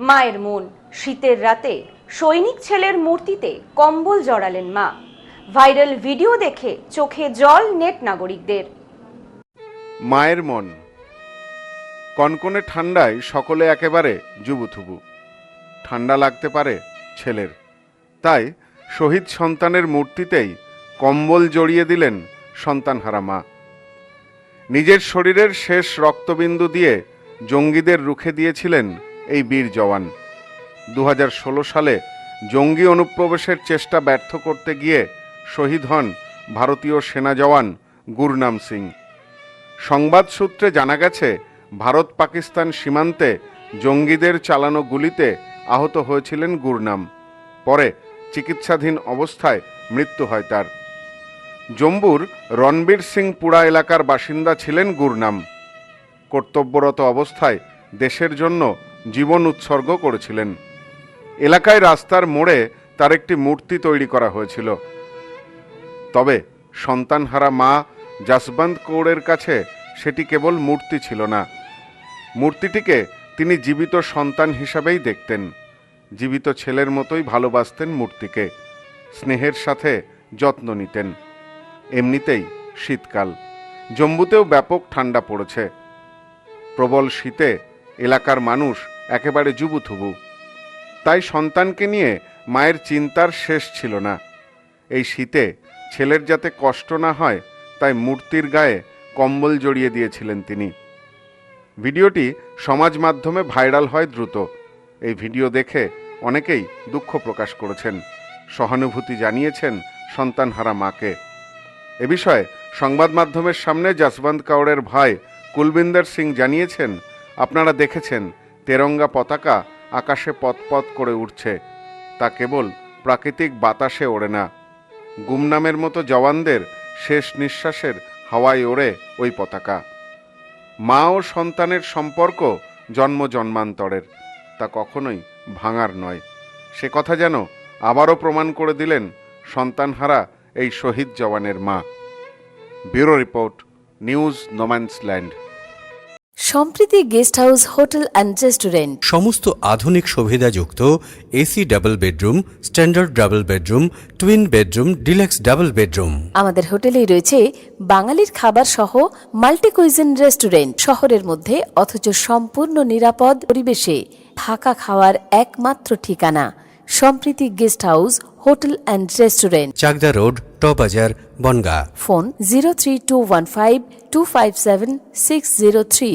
মায়ের মন, শীতের রাতে সৈনিক ছেলের মূর্তিতে কম্বল জড়ালেন মা। ভাইরাল ভিডিও দেখে চোখে জল নেট নাগরিকদের। মায়ের মন, কনকনে ঠান্ডায় সকলে একেবারে জুবুথুবু। ঠান্ডা লাগতে পারে ছেলের, তাই শহীদ সন্তানের মূর্তিতেই কম্বল জড়িয়ে দিলেন সন্তানহারা মা। নিজের শরীরের শেষ রক্তবিন্দু দিয়ে জঙ্গিদের রুখে দিয়েছিলেন এই বীর জওয়ান। 2016 সালে জঙ্গি অনুপ্রবেশের চেষ্টা ব্যর্থ করতে গিয়ে শহীদ হন ভারতীয় সেনা জওয়ান গুরনাম সিং। সংবাদ সূত্রে জানা গেছে, ভারত পাকিস্তান সীমান্তে জঙ্গিদের চালানো গুলিতে আহত হয়েছিলেন গুরনাম। পরে চিকিৎসাধীন অবস্থায় মৃত্যু হয় তার। জম্মুর রণবীর সিং পুরা এলাকার বাসিন্দা ছিলেন গুরনাম। কর্তব্যরত অবস্থায় দেশের জন্য জীবন উৎসর্গ করেছিলেন। এলাকায় রাস্তার মোড়ে তার একটি মূর্তি তৈরি করা হয়েছিল। তবে সন্তানহারা মা যশবন্ত কৌরের কাছে সেটি কেবল মূর্তি ছিল না, মূর্তিটিকে তিনি জীবিত সন্তান হিসাবেই দেখতেন। জীবিত ছেলের মতোই ভালোবাসতেন মূর্তিকে, স্নেহের সাথে যত্ন নিতেন। এমনিতেই শীতকাল, জম্মুতেও ব্যাপক ঠান্ডা পড়েছে। প্রবল শীতে এলাকার মানুষ একেবারে জুবুথুবু। তাই সন্তানকে নিয়ে মায়ের চিন্তার শেষ ছিল না। এই শীতে ছেলের যাতে কষ্ট না হয়, তাই মূর্তির গায়ে কম্বল জড়িয়ে দিয়েছিলেন তিনি। ভিডিওটি সমাজ মাধ্যমে ভাইরাল হয় দ্রুত। এই ভিডিও দেখে অনেকেই দুঃখ প্রকাশ করেছেন, সহানুভূতি জানিয়েছেন সন্তানহারা মাকে। এ বিষয়ে সংবাদ মাধ্যমের সামনে যশবন্ত কৌরের ভাই কুলবিন্দর সিং জানিয়েছেন, আপনারা দেখেছেন তেরঙ্গা পতাকা আকাশে পথ করে উঠছে, তা কেবল প্রাকৃতিক বাতাসে ওড়ে না। গুমনামের মতো জওয়ানদের শেষ নিঃশ্বাসের হাওয়ায় ওড়ে ওই পতাকা। মা ও সন্তানের সম্পর্ক জন্ম জন্মান্তরের, তা কখনোই ভাঙার নয়। সে কথা যেন আবারও প্রমাণ করে দিলেন সন্তানহারা এই শহীদ জওয়ানের মা। Bureau report, news no man's land. Sampreeti guest house hotel and restaurant. সমস্ত আধুনিক সুবিধাযুক্ত AC double bedroom, standard double bedroom, twin bedroom, deluxe double bedroom. আমাদের হোটেলেই রয়েছে বাঙালির খাবার সহ মাল্টি কুইজিন রেস্টুরেন্ট। শহরের মধ্যে অথচ সম্পূর্ণ নিরাপদ পরিবেশে থাকা খাওয়ার একমাত্র ঠিকানা Sampreeti guest house hotel and restaurant, Chakdah road, টবাজার, বনগাঁ। ফোন 03215257603।